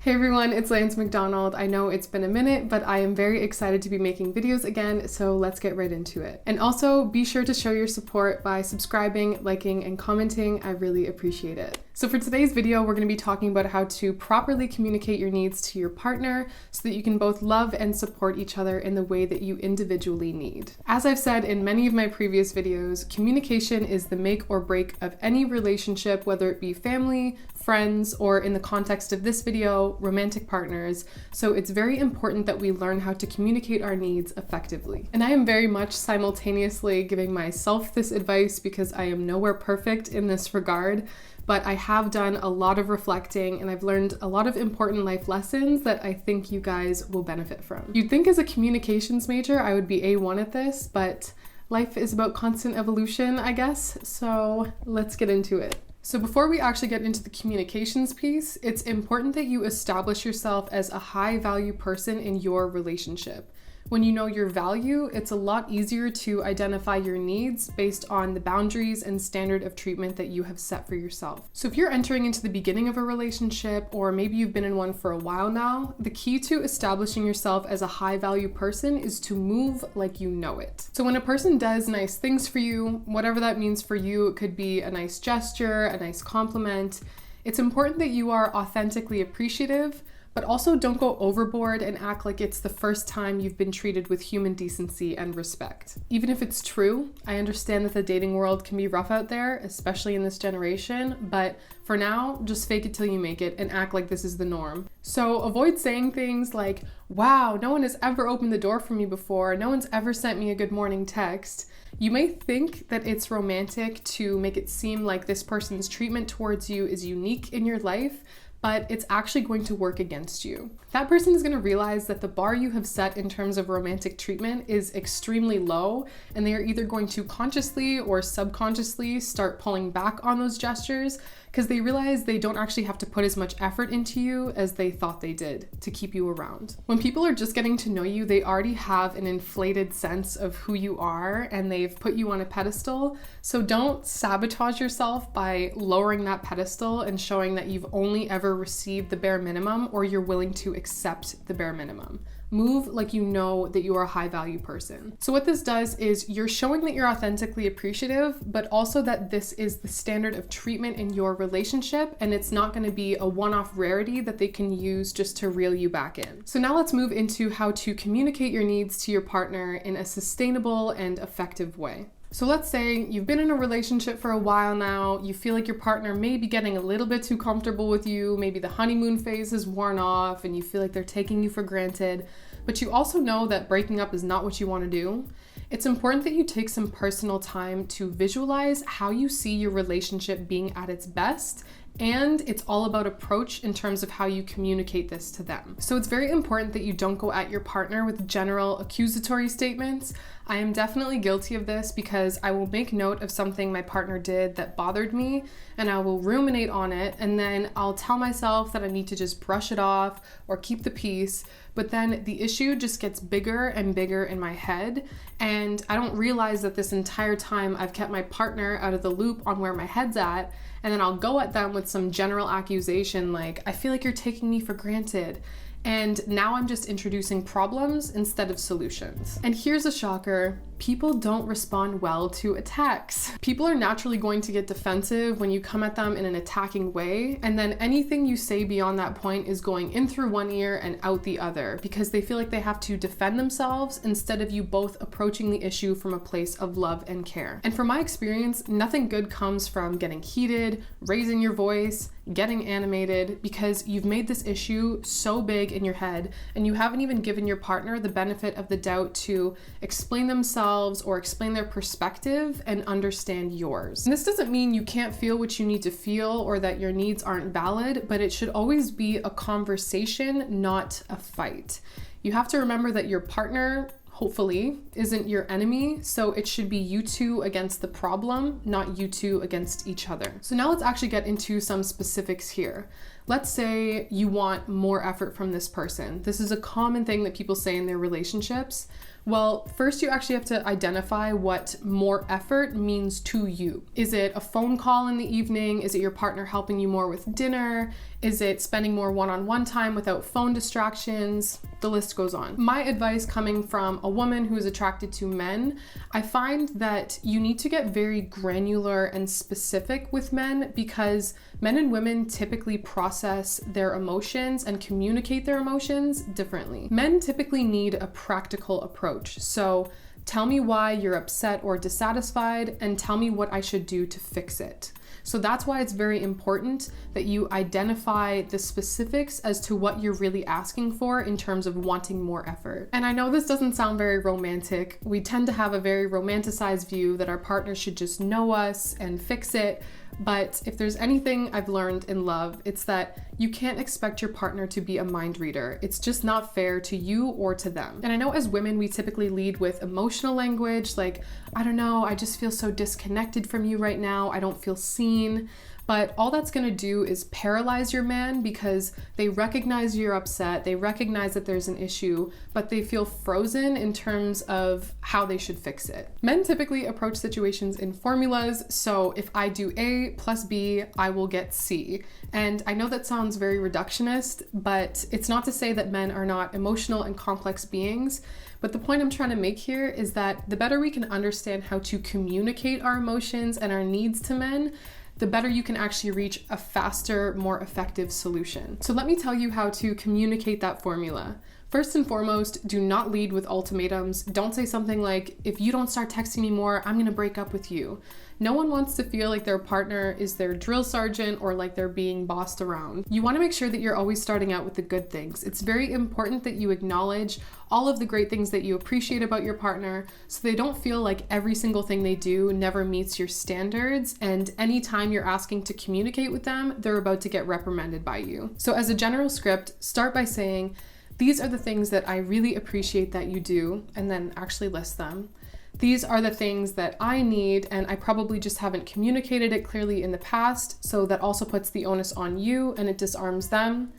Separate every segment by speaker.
Speaker 1: Hey everyone, it's Lanz MacDonald. I know it's been a minute, but I am very excited to be making videos again, so let's get right into it. And also, be sure to show your support by subscribing, liking, and commenting. I really appreciate it. So for today's video, we're going to be talking about how to properly communicate your needs to your partner so that you can both love and support each other in the way that you individually need. As I've said in many of my previous videos, communication is the make or break of any relationship, whether it be family, friends, or in the context of this video, romantic partners. So it's very important that we learn how to communicate our needs effectively. And I am very much simultaneously giving myself this advice because I am nowhere perfect in this regard, but I have done a lot of reflecting and I've learned a lot of important life lessons that I think you guys will benefit from. You'd think as a communications major I would be A1 at this, but life is about constant evolution, I guess. So let's get into it. So before we actually get into the communications piece, it's important that you establish yourself as a high value person in your relationship. When you know your value, it's a lot easier to identify your needs based on the boundaries and standard of treatment that you have set for yourself. So if you're entering into the beginning of a relationship, or maybe you've been in one for a while now, the key to establishing yourself as a high value person is to move like you know it. So when a person does nice things for you, whatever that means for you, it could be a nice gesture, a nice compliment, it's important that you are authentically appreciative, but also don't go overboard and act like it's the first time you've been treated with human decency and respect. Even if it's true, I understand that the dating world can be rough out there, especially in this generation, but for now, just fake it till you make it and act like this is the norm. So avoid saying things like, wow, no one has ever opened the door for me before, no one's ever sent me a good morning text. You may think that it's romantic to make it seem like this person's treatment towards you is unique in your life, but it's actually going to work against you. That person is going to realize that the bar you have set in terms of romantic treatment is extremely low, and they are either going to consciously or subconsciously start pulling back on those gestures because they realize they don't actually have to put as much effort into you as they thought they did to keep you around. When people are just getting to know you, they already have an inflated sense of who you are and they've put you on a pedestal. So don't sabotage yourself by lowering that pedestal and showing that you've only ever received the bare minimum or you're willing to accept the bare minimum. Move like you know that you are a high value person. So what this does is you're showing that you're authentically appreciative, but also that this is the standard of treatment in your relationship and it's not going to be a one-off rarity that they can use just to reel you back in. So now let's move into how to communicate your needs to your partner in a sustainable and effective way. So let's say you've been in a relationship for a while now, you feel like your partner may be getting a little bit too comfortable with you, maybe the honeymoon phase is worn off and you feel like they're taking you for granted, but you also know that breaking up is not what you want to do. It's important that you take some personal time to visualize how you see your relationship being at its best, and it's all about approach in terms of how you communicate this to them. So it's very important that you don't go at your partner with general accusatory statements. I am definitely guilty of this because I will make note of something my partner did that bothered me and I will ruminate on it, and then I'll tell myself that I need to just brush it off or keep the peace, but then the issue just gets bigger and bigger in my head and I don't realize that this entire time I've kept my partner out of the loop on where my head's at, and then I'll go at them with some general accusation like, I feel like you're taking me for granted. And now I'm just introducing problems instead of solutions. And here's a shocker. People don't respond well to attacks. People are naturally going to get defensive when you come at them in an attacking way, and then anything you say beyond that point is going in through one ear and out the other because they feel like they have to defend themselves instead of you both approaching the issue from a place of love and care. And from my experience, nothing good comes from getting heated, raising your voice, getting animated, because you've made this issue so big in your head and you haven't even given your partner the benefit of the doubt to explain themselves or explain their perspective and understand yours. And this doesn't mean you can't feel what you need to feel or that your needs aren't valid, but it should always be a conversation, not a fight. You have to remember that your partner, hopefully, isn't your enemy, so it should be you two against the problem, not you two against each other. So now let's actually get into some specifics here. Let's say you want more effort from this person. This is a common thing that people say in their relationships. Well, first you actually have to identify what more effort means to you. Is it a phone call in the evening? Is it your partner helping you more with dinner? Is it spending more one-on-one time without phone distractions? The list goes on. My advice coming from a woman who is attracted to men, I find that you need to get very granular and specific with men because men and women typically process their emotions and communicate their emotions differently. Men typically need a practical approach. So tell me why you're upset or dissatisfied and tell me what I should do to fix it. So that's why it's very important that you identify the specifics as to what you're really asking for in terms of wanting more effort. And I know this doesn't sound very romantic. We tend to have a very romanticized view that our partner should just know us and fix it. But if there's anything I've learned in love, it's that you can't expect your partner to be a mind reader. It's just not fair to you or to them. And I know as women, we typically lead with emotional language, like, I don't know, I just feel so disconnected from you right now. I don't feel seen. But all that's gonna do is paralyze your man because they recognize you're upset, they recognize that there's an issue, but they feel frozen in terms of how they should fix it. Men typically approach situations in formulas, so if I do A plus B, I will get C. And I know that sounds very reductionist, but it's not to say that men are not emotional and complex beings. But the point I'm trying to make here is that the better we can understand how to communicate our emotions and our needs to men, the better you can actually reach a faster, more effective solution. So let me tell you how to communicate that formula. First and foremost, do not lead with ultimatums. Don't say something like, if you don't start texting me more, I'm gonna break up with you. No one wants to feel like their partner is their drill sergeant or like they're being bossed around. You wanna make sure that you're always starting out with the good things. It's very important that you acknowledge all of the great things that you appreciate about your partner so they don't feel like every single thing they do never meets your standards, and anytime you're asking to communicate with them, they're about to get reprimanded by you. So as a general script, start by saying, these are the things that I really appreciate that you do, and then actually list them. These are the things that I need, and I probably just haven't communicated it clearly in the past, so that also puts the onus on you and it disarms them.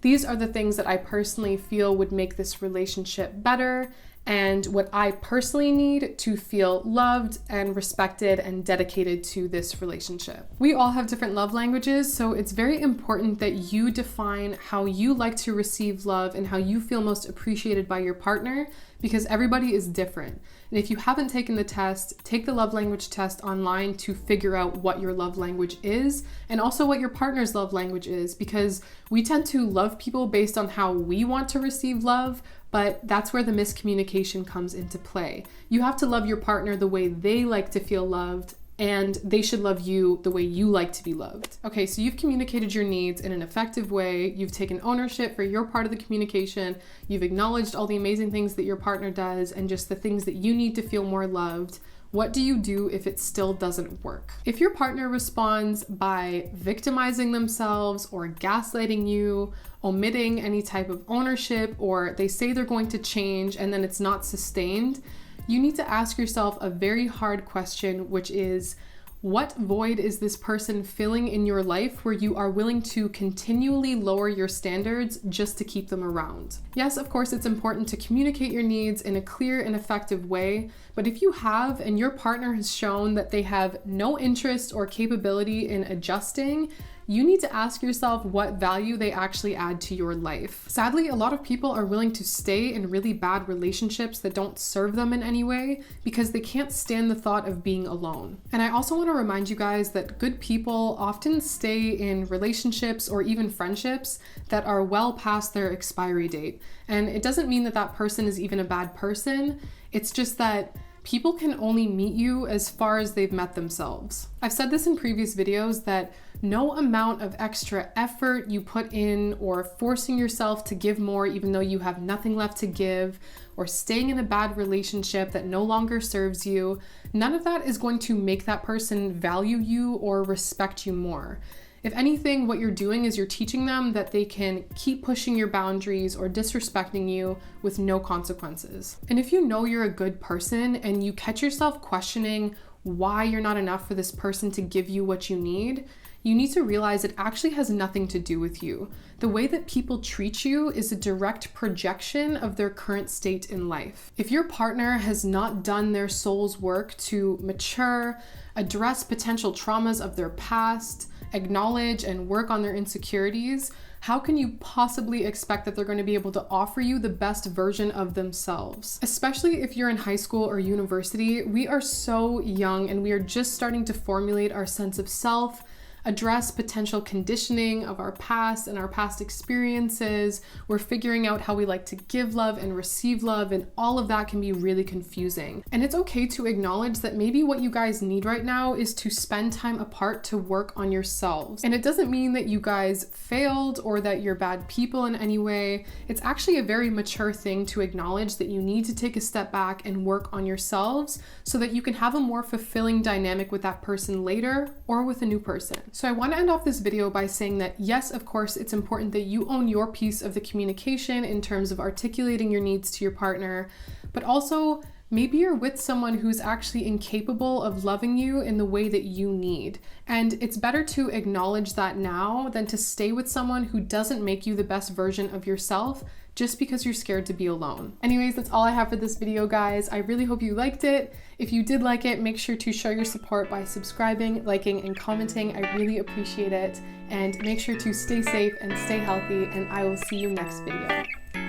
Speaker 1: These are the things that I personally feel would make this relationship better, and what I personally need to feel loved and respected and dedicated to this relationship. We all have different love languages, so it's very important that you define how you like to receive love and how you feel most appreciated by your partner, because everybody is different. And if you haven't taken the test, take the love language test online to figure out what your love language is and also what your partner's love language is, because we tend to love people based on how we want to receive love, but that's where the miscommunication comes into play. You have to love your partner the way they like to feel loved, and they should love you the way you like to be loved. Okay, so you've communicated your needs in an effective way, you've taken ownership for your part of the communication, you've acknowledged all the amazing things that your partner does and just the things that you need to feel more loved. What do you do if it still doesn't work? If your partner responds by victimizing themselves or gaslighting you, omitting any type of ownership, or they say they're going to change and then it's not sustained, you need to ask yourself a very hard question, which is, what void is this person filling in your life where you are willing to continually lower your standards just to keep them around? Yes, of course, it's important to communicate your needs in a clear and effective way, but if you have and your partner has shown that they have no interest or capability in adjusting, you need to ask yourself what value they actually add to your life. Sadly, a lot of people are willing to stay in really bad relationships that don't serve them in any way because they can't stand the thought of being alone. And I also want to remind you guys that good people often stay in relationships or even friendships that are well past their expiry date. And it doesn't mean that that person is even a bad person. It's just that people can only meet you as far as they've met themselves. I've said this in previous videos that no amount of extra effort you put in, or forcing yourself to give more even though you have nothing left to give, or staying in a bad relationship that no longer serves you, none of that is going to make that person value you or respect you more. If anything, what you're doing is you're teaching them that they can keep pushing your boundaries or disrespecting you with no consequences. And if you know you're a good person and you catch yourself questioning why you're not enough for this person to give you what you need, you need to realize it actually has nothing to do with you. The way that people treat you is a direct projection of their current state in life. If your partner has not done their soul's work to mature, address potential traumas of their past, acknowledge and work on their insecurities, how can you possibly expect that they're going to be able to offer you the best version of themselves? Especially if you're in high school or university, we are so young and we are just starting to formulate our sense of self, address potential conditioning of our past and our past experiences. We're figuring out how we like to give love and receive love, and all of that can be really confusing. And it's okay to acknowledge that maybe what you guys need right now is to spend time apart to work on yourselves. And it doesn't mean that you guys failed or that you're bad people in any way. It's actually a very mature thing to acknowledge that you need to take a step back and work on yourselves so that you can have a more fulfilling dynamic with that person later or with a new person. So I want to end off this video by saying that yes, of course, it's important that you own your piece of the communication in terms of articulating your needs to your partner, but also maybe you're with someone who's actually incapable of loving you in the way that you need. And it's better to acknowledge that now than to stay with someone who doesn't make you the best version of yourself just because you're scared to be alone. Anyways, that's all I have for this video, guys. I really hope you liked it. If you did like it, make sure to show your support by subscribing, liking, and commenting. I really appreciate it. And make sure to stay safe and stay healthy, and I will see you next video.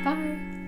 Speaker 1: Bye.